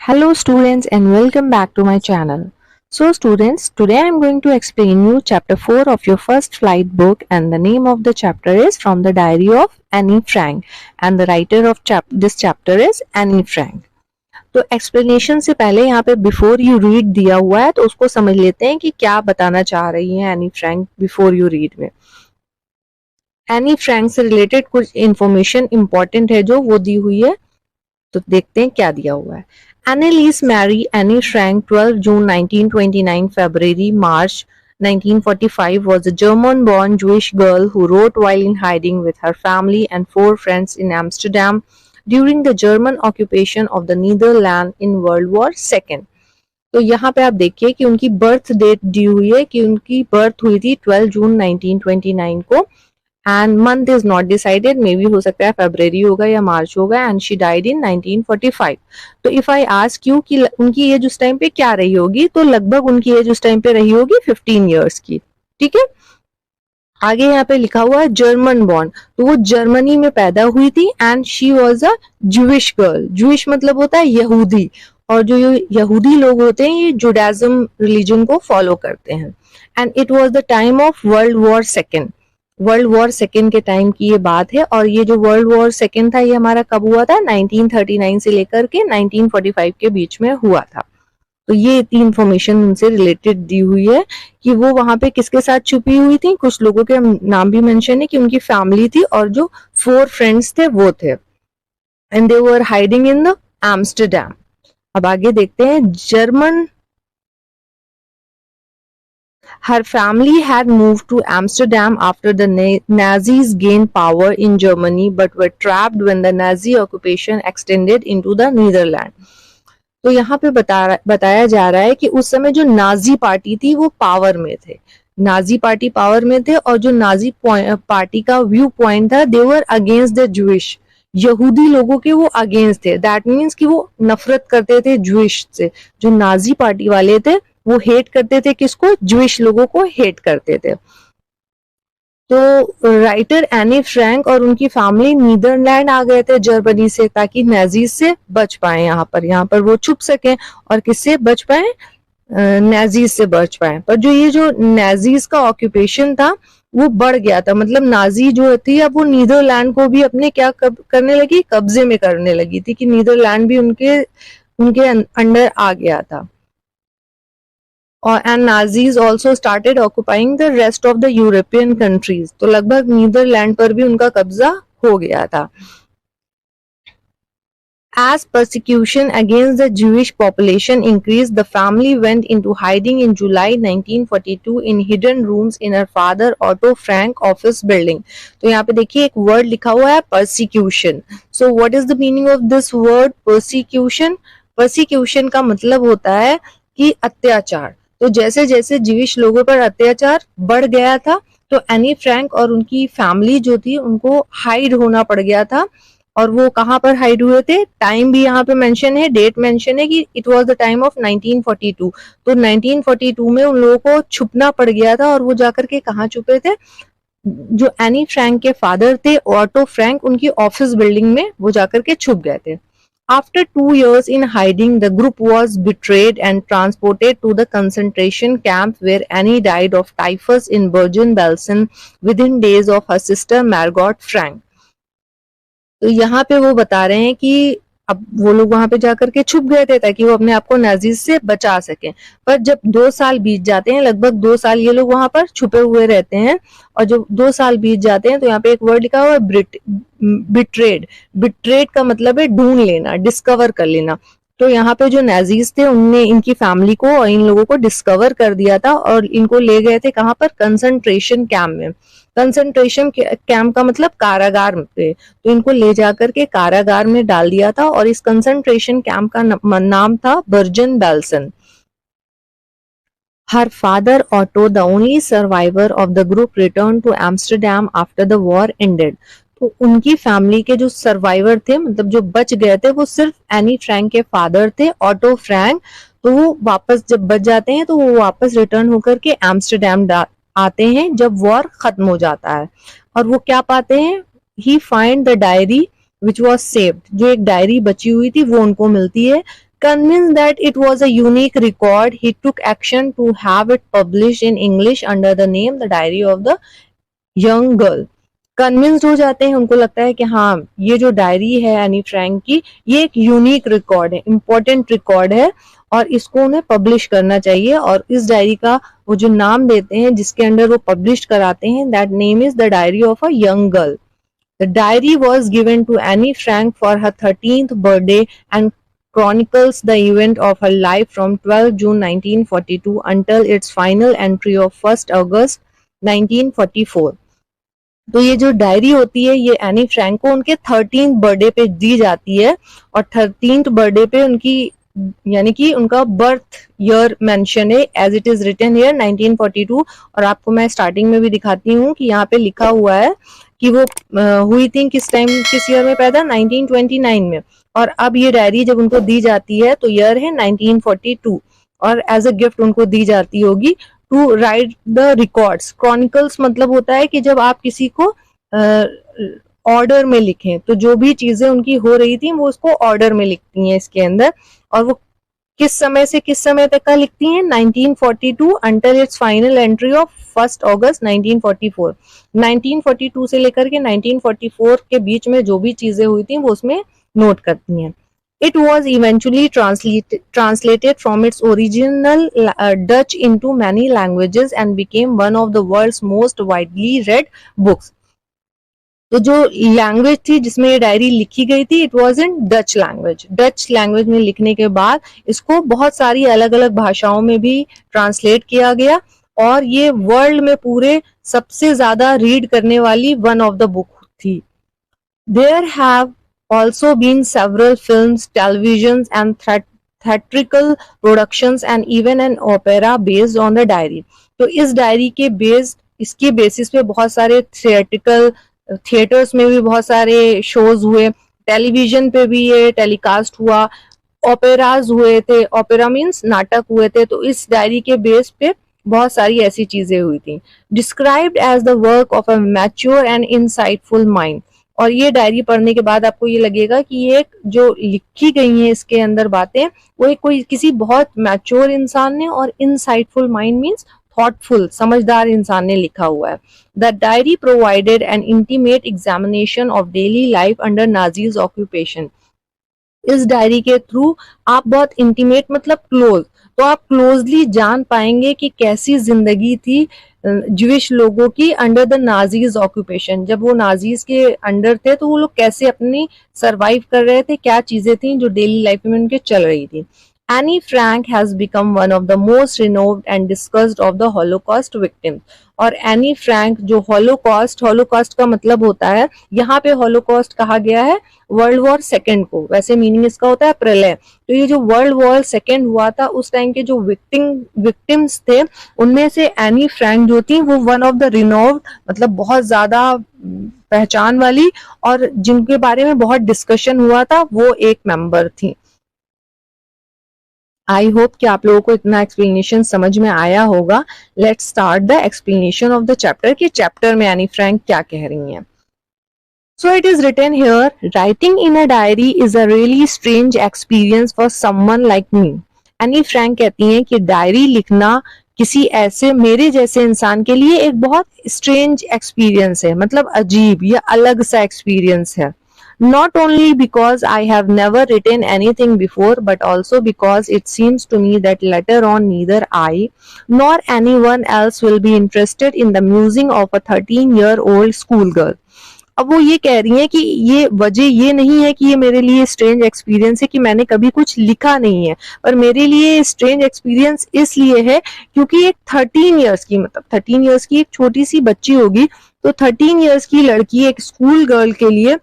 Hello students and welcome back to my channel. So students, today I am going to explain you chapter 4 of your first flight book, and the name of the chapter is From the Diary of Annie Frank, and the writer of this chapter is Annie Frank. तो explanation से पहले यहाँ पे before you read दिया हुआ है, तो उसको समझ लेते हैं कि क्या बताना चाह रही है Anne Frank before you read में। एनी फ्रैंक से रिलेटेड कुछ इंफॉर्मेशन इंपॉर्टेंट है जो वो दी हुई है, तो देखते हैं क्या दिया हुआ है। Anneliese Mary Annie Frank, 12 June 1929 February March 1945, was a German-born Jewish girl who wrote while in hiding with her family and 4 friends in Amsterdam during the German occupation of the Netherlands in World War II. तो यहाँ पे आप देखिए कि उनकी birth date दी हुई है कि उनकी बर्थ हुई थी 12 जून 1929 को, and month is not decided, may be हो सकता है फरवरी होगा या मार्च होगा, एंड शी डाइड इन 1945। तो इफ आई आस्क यू कि उनकी एज उस टाइम पे क्या रही होगी, तो लगभग उनकी एज उस टाइम पे रही होगी 15 इयर्स की। ठीक है, आगे यहाँ पे लिखा हुआ है जर्मन बॉर्न, तो वो जर्मनी में पैदा हुई थी, and she was a Jewish girl. Jewish मतलब होता है यहूदी, और जो यहूदी लोग होते हैं ये जुडाइज्म रिलीजन को फॉलो करते हैं। And it was the time of world war second, world war second के टाइम की ये बात है। और ये जो वर्ल्ड वॉर सेकेंड था ये हमारा कब हुआ था, 1939 से लेकर के 1945 के बीच में हुआ था। तो ये इतनी इंफॉर्मेशन उनसे रिलेटेड दी हुई है कि वो वहां पे किसके साथ छुपी हुई थी। कुछ लोगों के नाम भी मेंशन है कि उनकी फैमिली थी और जो 4 फ्रेंड्स थे वो थे, and they were hiding in the Amsterdam. अब आगे देखते हैं German. Her family had moved to Amsterdam after the Nazis gained power in Germany, but were trapped when the Nazi occupation extended into the Netherlands. तो यहाँ पे बताया जा रहा है कि उस समय जो नाजी पार्टी थी वो पावर में थे, नाजी पार्टी पावर में थे, और जो नाजी पार्टी का व्यू पॉइंट था, दे वर अगेंस्ट द जूइश, यहूदी लोगों के वो अगेंस्ट थे। दैट मीन्स कि वो नफरत करते थे जूइश से। जो नाजी पार्टी वाले थे वो हेट करते थे किसको, जूइश लोगों को हेट करते थे। तो राइटर एनी फ्रैंक और उनकी फैमिली नीदरलैंड आ गए थे जर्मनी से, ताकि नाजीज से बच पाए। यहाँ पर वो छुप सकें और किससे बच पाए, नाजीज से बच पाए। पर जो नाजीज का ऑक्यूपेशन था वो बढ़ गया था, मतलब नाजी जो थी अब वो नीदरलैंड को भी अपने क्या करने लगी, कब्जे में करने लगी थी, कि नीदरलैंड भी उनके अंडर आ गया था। and Nazis also started occupying the rest of the European countries. तो लगभग नीदरलैंड पर भी उनका कब्जा हो गया था। As persecution against the Jewish population increased, the family went into hiding in July 1942 in hidden rooms in her father Otto Frank office building. तो यहाँ पे देखिए एक वर्ड लिखा हुआ है persecution. So what is the meaning of this word persecution? Persecution का मतलब होता है कि अत्याचार। तो जैसे जैसे जीविश लोगों पर अत्याचार बढ़ गया था, तो एनी फ्रैंक और उनकी फैमिली जो थी उनको हाइड होना पड़ गया था। और वो कहाँ पर हाइड हुए थे, टाइम भी यहाँ पे मेंशन है, डेट मेंशन है कि it was the time of 1942। तो 1942 में उन लोगों को छुपना पड़ गया था, और वो जाकर के कहाँ छुपे थे, जो एनी फ्रैंक के फादर थे ऑटो फ्रैंक, उनकी ऑफिस बिल्डिंग में वो जाकर के छुप गए थे। After 2 years in hiding, the group was betrayed and transported to the concentration camp, where Annie died of typhus in Bergen-Belsen within days of her sister Margot Frank. तो यहाँ पे वो बता रहे हैं कि अब वो लोग वहां पे जाकर के छुप गए थे ताकि वो अपने आप को नाजीज से बचा सकें। पर जब 2 साल बीत जाते हैं, लगभग 2 साल ये लोग वहां पर छुपे हुए रहते हैं, और जब 2 साल बीत जाते हैं तो यहाँ पे एक वर्ड लिखा हुआ है बिट्रेड। बिट्रेड का मतलब है ढूंढ लेना, डिस्कवर कर लेना। तो यहाँ पे जो नाजीज थे उनने इनकी फैमिली को और इन लोगों को डिस्कवर कर दिया था, और इनको ले गए थे कहाँ पर, कंसंट्रेशन कैंप में। कंसंट्रेशन कैंप का मतलब कारागार पे, तो इनको ले जाकर के कारागार में डाल दिया था, और इस कंसंट्रेशन कैंप का नाम था version-Belsen. Her father Otto, the only survivor of the group, returned to Amsterdam after the war ended. तो उनकी फैमिली के जो सर्वाइवर थे, मतलब जो बच गए थे, वो सिर्फ एनी फ्रैंक के फादर थे, ऑटो फ्रैंक। तो वो वापस जब बच जाते हैं तो वो वापस रिटर्न होकर के एम्स्टरडैम आते हैं जब वॉर खत्म हो जाता है। और वो क्या पाते हैं, he find the diary which was saved, जो एक डायरी बची हुई थी वो उनको मिलती है, Convinced that it was a unique record, he took action to have it published in English under the name The Diary of the Young Girl. Convinced हो जाते हैं, उनको लगता है कि हाँ ये जो डायरी है एनी फ्रैंक की, ये एक यूनिक रिकॉर्ड है, इंपॉर्टेंट रिकॉर्ड है और इसको उन्हें पब्लिश करना चाहिए। और इस डायरी का वो जो नाम देते हैं जिसके अंडर वो पब्लिश कराते हैं, that name is the diary of a young girl. The diary was given to Annie Frank for her 13th birthday and chronicles the event of her life from 12 June 1942 until its final entry of 1st August 1944। तो ये जो diary होती है ये Anne Frank को उनके 13th birthday पे दी जाती है और 13th बर्थडे पे उनकी यानी कि उनका बर्थ ईयर मेंशन है as it is written here 1942। और आपको मैं स्टार्टिंग में भी दिखाती हूँ कि यहाँ पे लिखा हुआ है कि वो हुई थी किस टाइम, किस ईयर में पैदा, 1929 में। और अब ये डायरी जब उनको दी जाती है तो ईयर है 1942 और एज अ गिफ्ट उनको दी जाती होगी to write the records. Chronicles मतलब होता है कि जब आप किसी को ऑर्डर में लिखें, तो जो भी चीजें उनकी हो रही थी वो उसको ऑर्डर में लिखती हैं इसके अंदर। और वो किस समय से किस समय तक का लिखती हैं, 1942 until it's final entry of 1st अगस्त 1944। 1942 से लेकर के 1944 के बीच में जो भी चीजें हुई थी वो उसमें नोट करती हैं। It was eventually translated from its original Dutch into many languages and became one of the world's most widely read books. तो जो लैंग्वेज थी जिसमें ये डायरी लिखी गई थी, it was in Dutch language. Dutch language में लिखने के बाद इसको बहुत सारी अलग अलग भाषाओं में भी ट्रांसलेट किया गया और ये वर्ल्ड में पूरे सबसे ज्यादा रीड करने वाली वन ऑफ द बुक थी। There have also been several films, televisions and theatrical productions and even an opera based on the diary। तो इस डायरी के इसके बेसिस पे बहुत सारे थिएटर्स में भी बहुत सारे शोज हुए, टेलीविजन पे भी ये टेलीकास्ट हुआ, ओपेराज हुए थे, ओपेरा मीन्स नाटक हुए थे। तो इस डायरी के बेस पे बहुत सारी ऐसी चीजें हुई थी। Described as the work of a mature and insightful mind. और ये डायरी पढ़ने के बाद आपको ये लगेगा कि ये जो लिखी गई है इसके अंदर बातें वो एक कोई किसी बहुत मैच्योर इंसान ने, और इनसाइटफुल माइंड मीन्स थॉटफुल, समझदार इंसान ने लिखा हुआ है। The diary provided N intimate examination of daily life under Nazis occupation. इस डायरी के थ्रू आप बहुत इंटीमेट मतलब क्लोज, तो आप क्लोजली जान पाएंगे कि कैसी जिंदगी थी ज्यूइश लोगों की अंडर द नाजीज ऑक्यूपेशन। जब वो नाजीज के अंडर थे तो वो लोग कैसे अपनी सरवाइव कर रहे थे, क्या चीजें थी जो डेली लाइफ में उनके चल रही थी। Annie Frank has become one of the most renowned and discussed of the Holocaust victims। और एनी फ्रैंक जो हॉलोकॉस्ट का मतलब होता है, यहाँ पे हॉलोकॉस्ट कहा गया है वर्ल्ड वॉर सेकेंड को, वैसे मीनिंग इसका होता है प्रलय। तो ये जो वर्ल्ड वॉर सेकेंड हुआ था उस टाइम के जो विक्टिम्स थे उनमें से एनी फ्रैंक जो थी वो वन ऑफ द रिनोव्ड मतलब बहुत ज्यादा पहचान वाली और जिनके बारे में बहुत डिस्कशन हुआ था वो एक मेंबर थी। आई होप कि आप लोगों को इतना एक्सप्लेनेशन समझ में आया होगा। Let's start the explanation of the chapter कि चैप्टर में एनी फ्रैंक क्या कह रही हैं। So it is written here, writing in a diary is a really strange experience for someone like me। Anne Frank कहती हैं कि डायरी लिखना किसी ऐसे मेरे जैसे इंसान के लिए एक बहुत स्ट्रेंज एक्सपीरियंस है, मतलब अजीब या अलग सा एक्सपीरियंस है। Not only because I have never written anything before, but also because it seems to me that later on neither I nor anyone else will be interested in the musing of a 13-year-old schoolgirl। अब वो ये कह रही हैं कि ये वजह ये नहीं है कि ये मेरे लिए स्ट्रेंज एक्सपीरियंस है कि मैंने कभी कुछ लिखा नहीं है, पर मेरे लिए स्ट्रेंज एक्सपीरियंस इसलिए है क्योंकि एक 13 इयर्स की मतलब 13 इयर्स की एक छोटी सी बच्ची होगी, तो 13 इयर्स की लड़की एक स्कूल गर्ल के लिए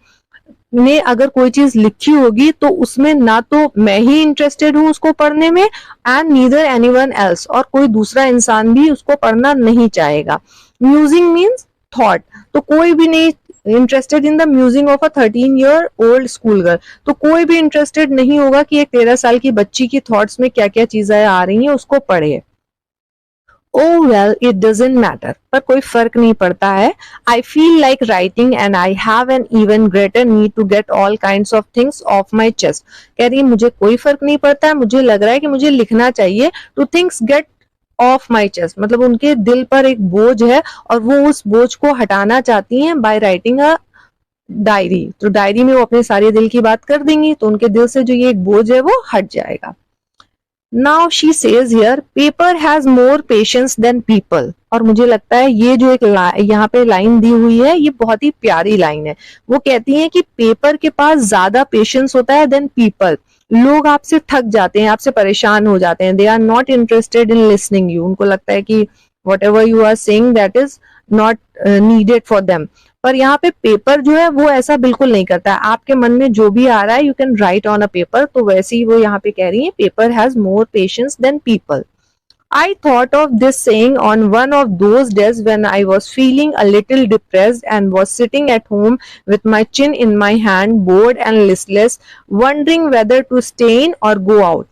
ने अगर कोई चीज लिखी होगी तो उसमें ना तो मैं ही इंटरेस्टेड हूं उसको पढ़ने में एंड नीदर एनीवन एल्स, और कोई दूसरा इंसान भी उसको पढ़ना नहीं चाहेगा। म्यूजिंग मीन्स थॉट, तो कोई भी नहीं interested in the musing of a 13-year-old school girl, तो कोई भी इंटरेस्टेड नहीं होगा कि एक 13 साल की बच्ची की थॉट्स में क्या क्या चीजें आ रही हैं उसको पढ़े। Oh well, it doesn't matter. पर कोई फर्क नहीं पड़ता है. I feel like writing and I have an even greater need to get all kinds of things off my chest. कह रही है मुझे कोई फर्क नहीं पड़ता है, मुझे लग रहा है कि मुझे लिखना चाहिए. To things get off my chest, मतलब उनके दिल पर एक बोझ है और वो उस बोझ को हटाना चाहती हैं by writing a डायरी. तो डायरी में वो अपने सारे दिल की बात कर देंगी तो उनके दिल से जो ये एक बोझ है वो हट जाएगा. Now she says here, paper has more patience than people. और मुझे लगता है ये जो एक यहाँ पे लाइन दी हुई है ये बहुत ही प्यारी लाइन है. वो कहती है कि पेपर के पास ज्यादा पेशेंस होता है देन पीपल. लोग आपसे थक जाते हैं, आपसे परेशान हो जाते हैं. They are not interested in listening you. उनको लगता है कि whatever you are saying that is not needed for them. पर यहाँ पे पेपर जो है वो ऐसा बिल्कुल नहीं करता है. आपके मन में जो भी आ रहा है you can write on a paper. तो वैसे ही वो यहाँ पे कह रही है paper has more patience than people. I thought of this saying on one of those days when I was feeling a little depressed and was sitting at home with my chin in my hand, bored and listless, wondering whether to stay in or go out.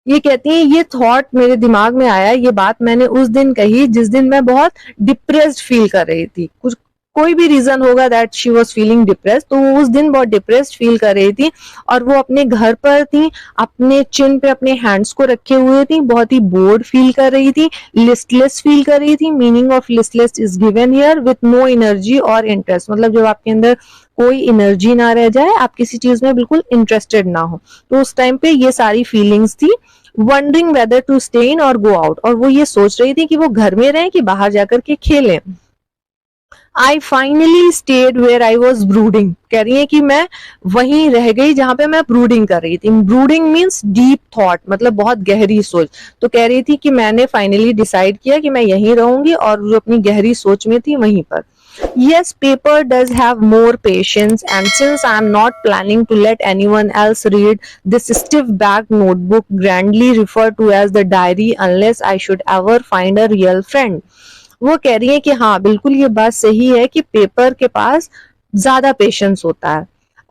ये कहती हैं ये thought मेरे दिमाग में आया, ये बात मैंने उस दिन कही जिस दिन मैं बहुत डिप्रेस्ड फील कर रही थी. कुछ कोई भी रीजन होगा that she was feeling depressed. तो वो उस दिन बहुत डिप्रेस्ड फील कर रही थी और वो अपने घर पर थी, अपने चिन पे अपने हैंड्स को रखे हुए थी, बहुत ही बोर्ड फील कर रही थी, लिस्टलेस फील कर रही थी. Meaning of listless is given here with no energy और इंटरेस्ट. मतलब जब आपके अंदर कोई एनर्जी ना रह जाए, आप किसी चीज में बिल्कुल इंटरेस्टेड ना हो. तो उस टाइम पे ये सारी फीलिंग्स थी. Wondering whether to stay in और गो आउट. और वो ये सोच रही थी कि वो घर में रहें कि बाहर जाकर के खेलें. I finally stayed where I was brooding. कह रही है कि मैं वहीं रह गई जहां पे मैं ब्रूडिंग कर रही थी. ब्रूडिंग मीन्स डीप थॉट, मतलब बहुत गहरी सोच. तो कह रही थी कि मैंने फाइनली डिसाइड किया कि मैं यहीं रहूंगी और जो अपनी गहरी सोच में थी वहीं पर. Yes, paper does have more patience, and since I am not planning to let anyone else read this stiff-backed notebook grandly referred to as the diary unless I should ever find a real friend. वो कह रही है कि हाँ बिल्कुल ये बात सही है कि पेपर के पास ज्यादा पेशेंस होता है.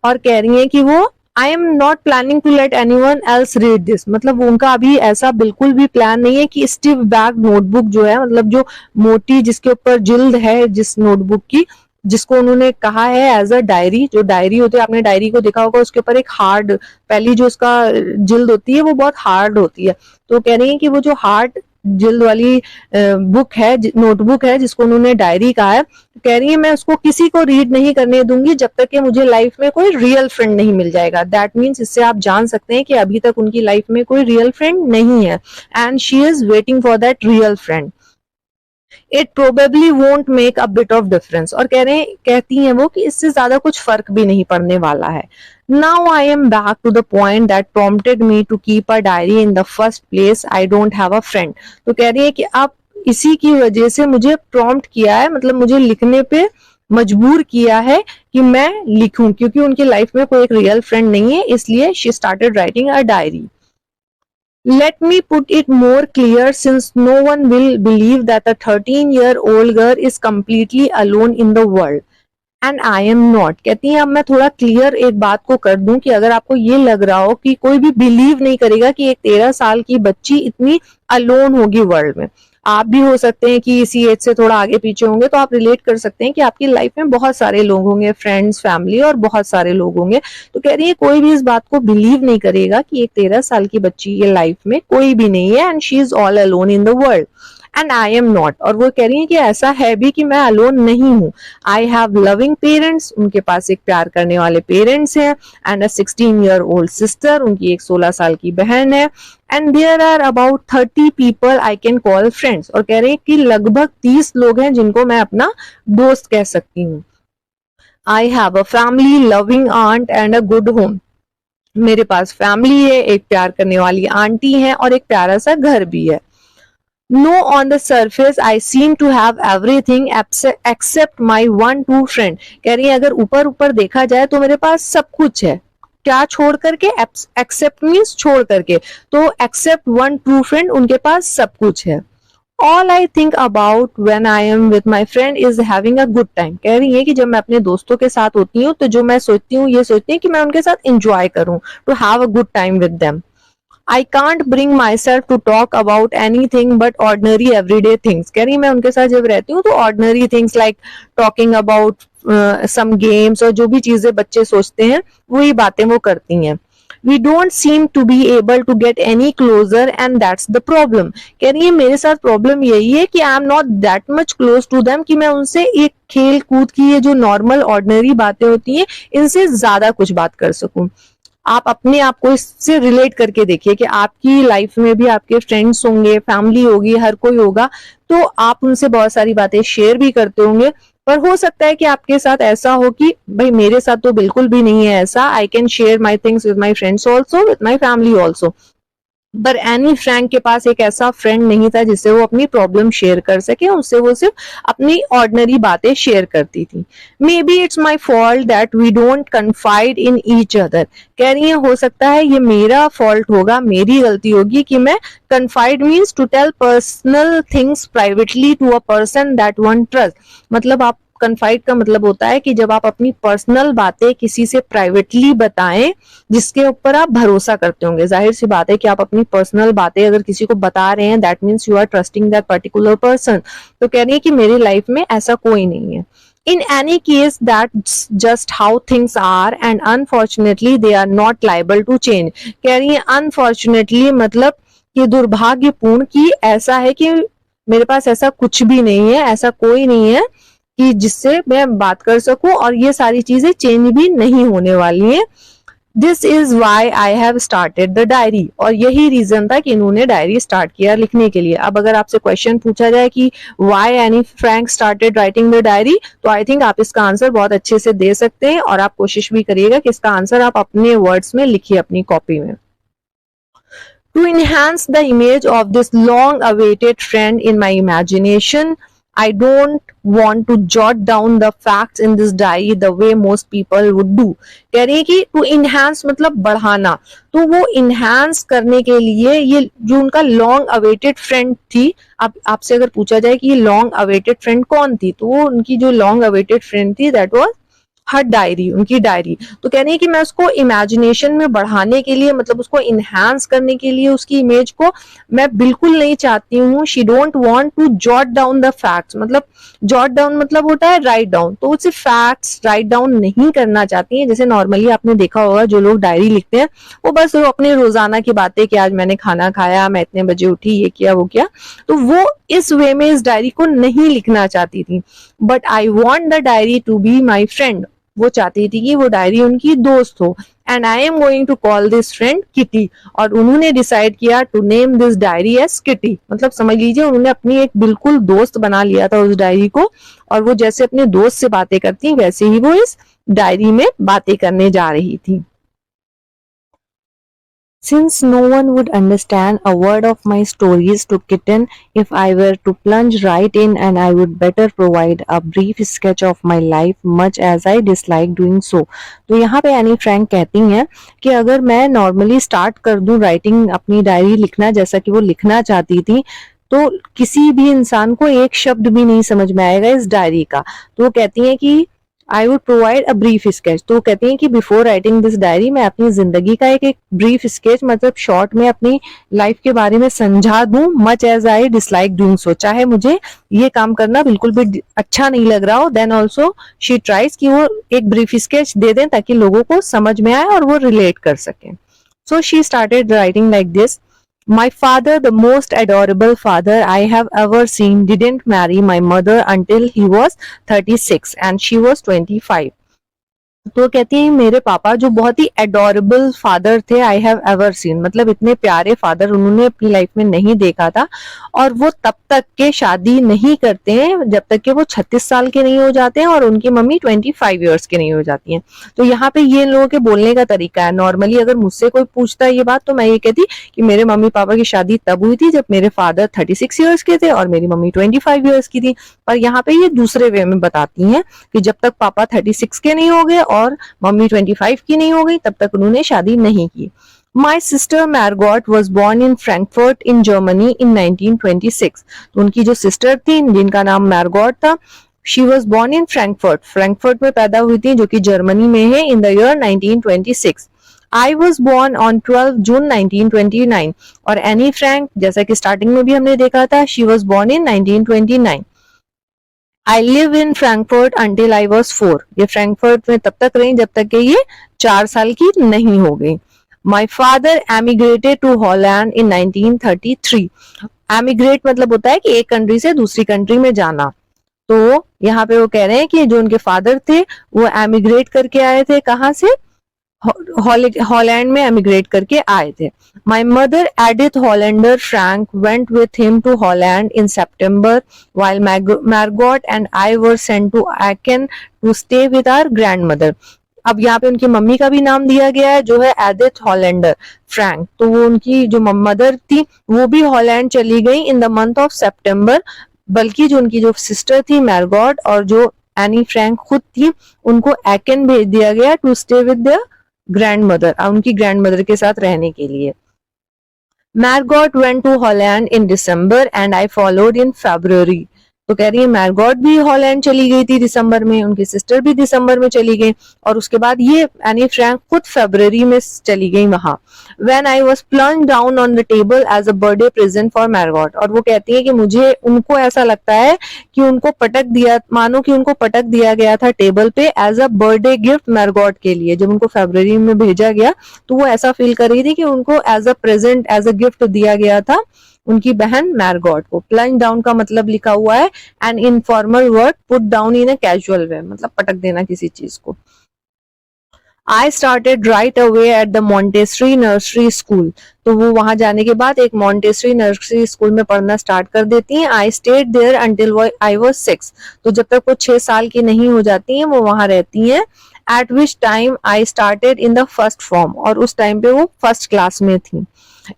और कह रही है कि वो I am not planning to let anyone else read this. मतलब उनका अभी ऐसा बिल्कुल भी प्लान नहीं है कि स्टिफ बैग नोटबुक जो है, मतलब जो मोटी जिसके ऊपर जिल्द है जिस नोटबुक की, जिसको उन्होंने कहा है एज अ डायरी. जो डायरी होती है, आपने डायरी को देखा होगा, उसके ऊपर एक हार्ड पहली जो उसका जिल्द होती है वो बहुत हार्ड होती है. तो कह रही है कि वो जो हार्ड जिल्द वाली बुक है, नोटबुक है जिसको उन्होंने डायरी कहा है, तो कह रही है मैं उसको किसी को रीड नहीं करने दूंगी जब तक कि मुझे लाइफ में कोई रियल फ्रेंड नहीं मिल जाएगा. दैट मीन्स इससे आप जान सकते हैं कि अभी तक उनकी लाइफ में कोई रियल फ्रेंड नहीं है and she is waiting for that real friend. It probably won't make a bit of difference. और कहती हैं वो कि इससे ज्यादा कुछ फर्क भी नहीं पड़ने वाला है. Now I am back to the point that prompted me to keep a diary in the first place. I don't have a friend. तो कह रही है कि अब इसी की वजह से मुझे प्रॉम्प्ट किया है, मतलब मुझे लिखने पे मजबूर किया है कि मैं लिखूं, क्योंकि उनकी लाइफ में कोई एक रियल फ्रेंड नहीं है, इसलिए she started writing a diary. Let me put it more clear, since no one will believe that a 13-year-old girl is completely alone in the world. And I am not. कहती हैं अब मैं थोड़ा clear एक बात को कर दूं कि अगर आपको ये लग रहा हो कि कोई भी बिलीव नहीं करेगा कि एक 13 साल की बच्ची इतनी अलोन होगी वर्ल्ड में. आप भी हो सकते हैं कि इसी एज से थोड़ा आगे पीछे होंगे, तो आप रिलेट कर सकते हैं कि आपकी लाइफ में बहुत सारे लोग होंगे, फ्रेंड्स, फैमिली और बहुत सारे लोग होंगे. तो कह रही है कोई भी इस बात को बिलीव नहीं करेगा कि एक 13 साल की बच्ची ये लाइफ में कोई भी नहीं है and she is all alone in the world. And I am not. और वो कह रही है कि ऐसा है भी कि मैं अलोन नहीं हूँ. I have loving parents. उनके पास एक प्यार करने वाले पेरेंट्स हैं एंड अ 16-year-old सिस्टर. उनकी एक 16 साल की बहन है. And there are about 30 people I can call friends. और कह रहे हैं कि लगभग 30 लोग हैं जिनको मैं अपना दोस्त कह सकती हूँ. I have a family, loving aunt and a good home. मेरे पास फैमिली है, एक प्यार करने वाली आंटी है और एक प्यारा सा घर भी है. No, on the surface I seem to have everything except my one true friend. कह रही है अगर ऊपर ऊपर देखा जाए तो मेरे पास सब कुछ है. क्या छोड़ करके? एक्सेप्ट मीन्स छोड़ करके. तो एक्सेप्ट वन ट्रू फ्रेंड, उनके पास सब कुछ है. All I think about when I am with my friend is having a good time. कह रही है कि जब मैं अपने दोस्तों के साथ होती हूँ तो जो मैं सोचती हूँ ये सोचती हूँ कि मैं उनके साथ enjoy करूँ, to have a good time with them. I can't bring myself to talk about anything but ordinary everyday things. कह रही मैं उनके साथ जब रहती हूँ तो ordinary things like talking about some games और जो भी चीजें बच्चे सोचते हैं वही बातें वो करती हैं। We don't seem to be able to get any closer and that's the problem. कह रही है मेरे साथ प्रॉब्लम यही है कि I am not that much close to them कि मैं उनसे एक खेल कूद की ये जो नॉर्मल ऑर्डिनरी बातें होती हैं इनसे ज्यादा कुछ बात कर सकूं। आप अपने आप को इससे रिलेट करके देखिए कि आपकी लाइफ में भी आपके फ्रेंड्स होंगे, फैमिली होगी, हर कोई होगा, तो आप उनसे बहुत सारी बातें शेयर भी करते होंगे। पर हो सकता है कि आपके साथ ऐसा हो कि भाई मेरे साथ तो बिल्कुल भी नहीं है ऐसा, I can share my things with my friends also, with my family also. पर एनी फ्रैंक के पास एक ऐसा फ्रेंड नहीं था जिससे वो अपनी प्रॉब्लम शेयर कर सके, उससे वो सिर्फ अपनी ऑर्डिनरी बातें शेयर करती थी। Maybe it's my fault that we don't confide in each other. कह रही है हो सकता है ये मेरा फॉल्ट होगा, मेरी गलती होगी कि मैं confide means to tell personal things privately to a person that one trust. मतलब आप कन्फाइड का मतलब होता है कि जब आप अपनी पर्सनल बातें किसी से प्राइवेटली बताएं जिसके ऊपर आप भरोसा करते होंगे। जाहिर सी बात है कि आप अपनी पर्सनल बातें अगर किसी को बता रहे हैं that means you are trusting that particular person. तो कह रही है कि मेरी लाइफ में ऐसा कोई नहीं है। In any case, that's just how things are and unfortunately they are not liable to change। कह रही है unfortunately मतलब कि दुर्भाग्यपूर्ण कि ऐसा है कि मेरे पास ऐसा कुछ भी नहीं है, ऐसा कोई नहीं है कि जिससे मैं बात कर सकूं और ये सारी चीजें चेंज भी नहीं होने वाली हैं। This is why I have started the diary. और यही रीजन था कि इन्होंने डायरी स्टार्ट किया लिखने के लिए। अब अगर आपसे क्वेश्चन पूछा जाए कि why Anne Frank started writing the diary, तो आई थिंक आप इसका आंसर बहुत अच्छे से दे सकते हैं और आप कोशिश भी करिएगा कि इसका आंसर आप अपने वर्ड्स में लिखिए अपनी कॉपी में। To enhance the image of this long awaited friend in my imagination, I don't want to jot down the facts in this diary the way most people would do। कह रही है कि to enhance मतलब बढ़ाना, तो वो enhance करने के लिए ये जो उनका long awaited friend थी, अब आपसे अगर पूछा जाए कि ये long awaited friend कौन थी, तो वो उनकी जो long awaited friend थी that was हर डायरी, उनकी डायरी। तो कहने है कि मैं उसको इमेजिनेशन में बढ़ाने के लिए मतलब उसको इनहांस करने के लिए उसकी इमेज को मैं बिल्कुल नहीं चाहती हूँ। She don't want to jot down the facts, मतलब जॉट डाउन मतलब होता है राइट डाउन, तो उसे फैक्ट्स राइट डाउन नहीं करना चाहती है। जैसे नॉर्मली आपने देखा होगा जो लोग डायरी लिखते हैं वो बस वो अपने रोजाना की बातें कि आज मैंने खाना खाया, मैं इतने बजे उठी, ये किया वो किया, तो वो इस वे में इस डायरी को नहीं लिखना चाहती थी। But I want the diary to be my friend. वो चाहती थी कि वो डायरी उनकी दोस्त हो। And I am going to call this friend Kitty. और उन्होंने डिसाइड किया to name this diary as Kitty. मतलब समझ लीजिए उन्होंने अपनी एक बिल्कुल दोस्त बना लिया था उस डायरी को, और वो जैसे अपने दोस्त से बातें करती वैसे ही वो इस डायरी में बातें करने जा रही थी। Since no one would understand a word of my stories to Kitten if I were to plunge right in, and I would better provide a brief sketch of my life much as I dislike doing so। तो यहाँ पे Anne Frank कहती हैं कि अगर मैं normally start कर दूं राइटिंग, अपनी डायरी लिखना जैसा कि वो लिखना चाहती थी, तो किसी भी इंसान को एक शब्द भी नहीं समझ में आएगा इस डायरी का। तो वो कहती हैं कि I would provide a brief sketch. तो कहती हैं कि बिफोर राइटिंग दिस डायरी मैं अपनी जिंदगी का एक ब्रीफ स्केच मतलब शॉर्ट में अपनी लाइफ के बारे में समझा दूं, much as I dislike doing so. चाहे मुझे ये काम करना बिल्कुल भी अच्छा नहीं लग रहा हो, देन ऑल्सो शी ट्राइज कि वो एक ब्रीफ स्केच दे दें ताकि लोगों को समझ में आए और वो रिलेट कर सकें। So she started writing like this. My father, the most adorable father I have ever seen, didn't marry my mother until he was 36 and she was 25। तो कहती है मेरे पापा जो बहुत ही एडोरेबल फादर थे, आई हैव एवर सीन, मतलब इतने प्यारे फादर उन्होंने अपनी लाइफ में नहीं देखा था, और वो तब तक के शादी नहीं करते हैं जब तक कि वो 36 साल के नहीं हो जाते हैं और उनकी मम्मी 25 इयर्स की नहीं हो जाती हैं। तो यहाँ पे ये लोगों के बोलने का तरीका है। नॉर्मली अगर मुझसे कोई पूछता है ये बात तो मैं ये कहती कि मेरे मम्मी पापा की शादी तब हुई थी जब मेरे फादर 36 इयर्स के थे और मेरी मम्मी 25 इयर्स की थी। पर यहाँ पे ये दूसरे वे में बताती हैं कि जब तक पापा 36 के नहीं हो गए और मम्मी 25 की नहीं हो गई तब तक उन्होंने शादी नहीं की। My sister Margot was born in Frankfurt in Germany in 1926। तो उनकी जो सिस्टर थी जिनका नाम मैरगॉट था, she was born in Frankfurt, Frankfurt में पैदा हुई थी जो कि जर्मनी में है, in the year 1926। I was born on 12 June 1929 और एनी फ्रैंक जैसा कि स्टार्टिंग में भी हमने देखा था, she was born in 1929. I live in Frankfurt until I was 4. ये फ्रैंकफर्ट में तब तक रही जब तक कि ये 4 साल की नहीं हो गई. My father emigrated to Holland in 1933. Emigrate मतलब होता है कि एक कंट्री से दूसरी कंट्री में जाना. तो यहाँ पे वो कह रहे हैं कि जो उनके फादर थे वो एमिग्रेट करके आए थे. कहाँ से? हॉलैंड में एमिग्रेट करके आए थे. My mother Edith Hollander Frank went with him to Holland in सितंबर while Margot and I were sent to Aachen to stay with our grandmother. अब यहाँ पे उनकी मम्मी का भी नाम दिया गया है जो है एडिथ हॉलैंडर फ्रैंक. तो वो उनकी जो मदर थी वो भी हॉलैंड चली गई इन द मंथ ऑफ सितंबर. बल्कि जो उनकी जो सिस्टर थी मैरगॉट और जो एनी फ्रैंक खुद थी उनको एकेन भेज दिया गया to stay with their grandmother, उनकी ग्रैंडमदर के साथ रहने के लिए. Margot went to Holland in December and I followed in February. तो कह रही है मैरगॉट भी हॉलैंड चली गई थी दिसंबर में, उनकी सिस्टर भी दिसंबर में चली गई और उसके बाद ये एनी फ्रैंक खुद फरवरी में चली गई वहां. When I was plunged down on the table as a birthday present for Margot. और वो कहती है कि मुझे उनको ऐसा लगता है कि उनको पटक दिया, मानो कि उनको पटक दिया गया था टेबल पे एज अ बर्थडे गिफ्ट मैरगॉट के लिए. जब उनको फरवरी में भेजा गया तो वो ऐसा फील कर रही थी कि उनको as a present as a gift दिया गया था उनकी बहन मैरगॉट को. प्लंज डाउन का मतलब लिखा हुआ है an informal word put down in a casual way, मतलब पटक देना किसी चीज को. I started right away at the Montessori Nursery School. तो वो वहां जाने के बाद एक Montessori Nursery School में पढ़ना स्टार्ट कर देती हैं. I stayed there until I was 6. तो जब तक वो 6 साल की नहीं हो जाती हैं वो वहां रहती हैं. At which time I started in the first form. और उस टाइम पे वो फर्स्ट क्लास में थी.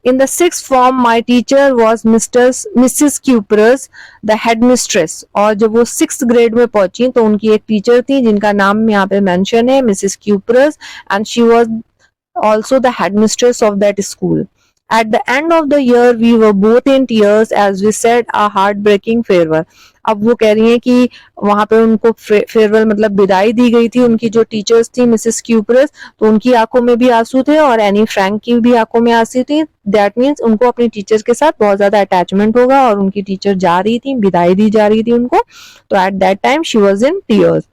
In the sixth form, my teacher was Mrs. Cupras, the headmistress. और जब वो 6th ग्रेड में पहुंची तो उनकी एक टीचर थी जिनका नाम यहाँ पे मेंशन है, Mrs cuprous, and she was also the headmistress of that school. At the end of the year, we were both in tears as we said a heartbreaking farewell. अब वो कह रही हैं कि वहां पे उनको फेयरवेल मतलब विदाई दी गई थी. उनकी जो टीचर्स थी मिसेस क्यूपरस, तो उनकी आंखों में भी आंसू थे और एनी फ्रैंक की भी आंखों में आंसू थे. दैट मीन्स उनको अपनी टीचर्स के साथ बहुत ज्यादा अटैचमेंट होगा और उनकी टीचर जा रही थी, विदाई दी जा रही थी उनको. तो eight that time she was in tears.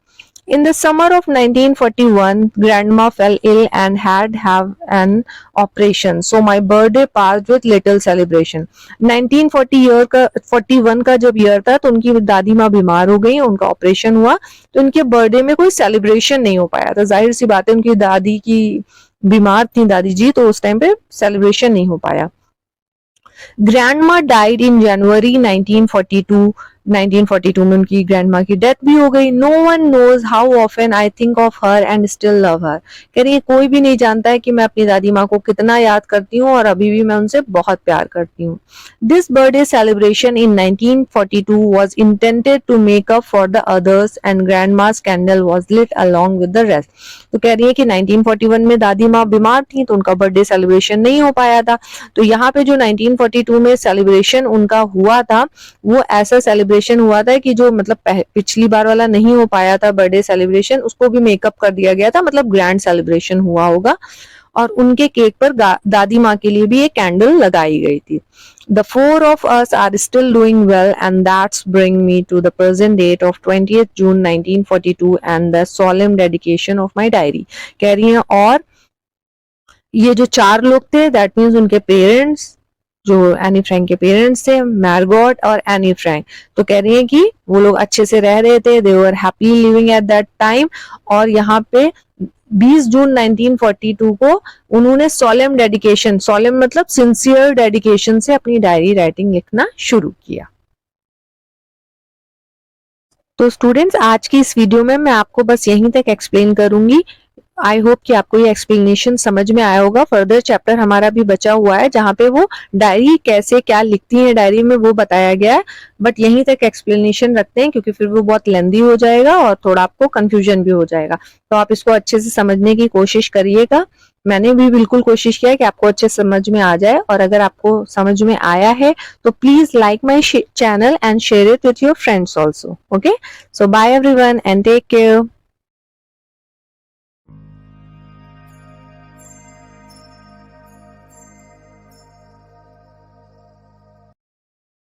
In the summer of 1941, Grandma fell ill and had to have an operation. So my birthday passed with little celebration. 1941 का जब ईयर था तो उनकी दादी माँ बीमार हो गई, उनका ऑपरेशन हुआ, तो उनके बर्थडे में कोई सेलिब्रेशन नहीं हो पाया था. जाहिर सी बात है उनकी दादी की बीमार थी दादी जी, तो उस टाइम पे सेलिब्रेशन नहीं हो पाया. ग्रैंडमा डाइड इन जनवरी 1942. 1942 में उनकी ग्रैंडमा की डेथ भी हो गई. No one knows how often I think of her and still love her. कह रही है कोई भी नहीं जानता है कि मैं अपनी दादी माँ को कितना याद करती हूँ और अभी भी मैं उनसे बहुत प्यार करती हूँ. This birthday celebration in 1942 was intended to make up for the others and grandma's candle was lit along with the rest. तो कह रही है कि 1941 में दादी माँ बीमार थी तो उनका बर्थडे सेलिब्रेशन नहीं हो पाया था. तो यहाँ पे जो 1942 में सेलिब्रेशन उनका हुआ था वो ऐसा सेलिब्रेशन हुआ था कि जो मतलब पिछली बार वाला नहीं हो पाया था बर्थडे सेलिब्रेशन, उसको भी मेकअप कर दिया गया था, मतलब ग्रैंड सेलिब्रेशन हुआ होगा. और उनके केक पर दादी माँ के लिए भी एक कैंडल लगाई गई थी. The four of us are still doing well and that's bring me to the present date of 20th June 1942 and the solemn dedication of my diary. कह रही हैं और ये जो 4 लोग थे दैट मीन्स उनके पेरेंट्स, जो एनी फ्रैंक के पेरेंट्स थे, मैरगॉट और एनी फ्रैंक, तो कह रही हैं कि वो लोग अच्छे से रह रहे थे, they were happily living at that time. और यहाँ पे 20 जून 1942 को उन्होंने सोलेम डेडिकेशन, सोलेम मतलब सिंसियर डेडिकेशन से अपनी डायरी राइटिंग लिखना शुरू किया. तो स्टूडेंट्स आज की इस वीडियो में मैं आपको बस यहीं तक एक्सप्लेन करूंगी. आई होप कि आपको ये एक्सप्लेनेशन समझ में आया होगा. फर्दर चैप्टर हमारा भी बचा हुआ है जहाँ पे वो डायरी कैसे क्या लिखती हैं डायरी में वो बताया गया है, बट यहीं तक एक्सप्लेनेशन रखते हैं क्योंकि फिर वो बहुत लेंदी हो जाएगा और थोड़ा आपको कंफ्यूजन भी हो जाएगा. तो आप इसको अच्छे से समझने की कोशिश करिएगा. मैंने भी बिल्कुल कोशिश किया कि आपको अच्छे समझ में आ जाए, और अगर आपको समझ में आया है तो please like my channel and share it with your friends also. Okay, so bye everyone and take care.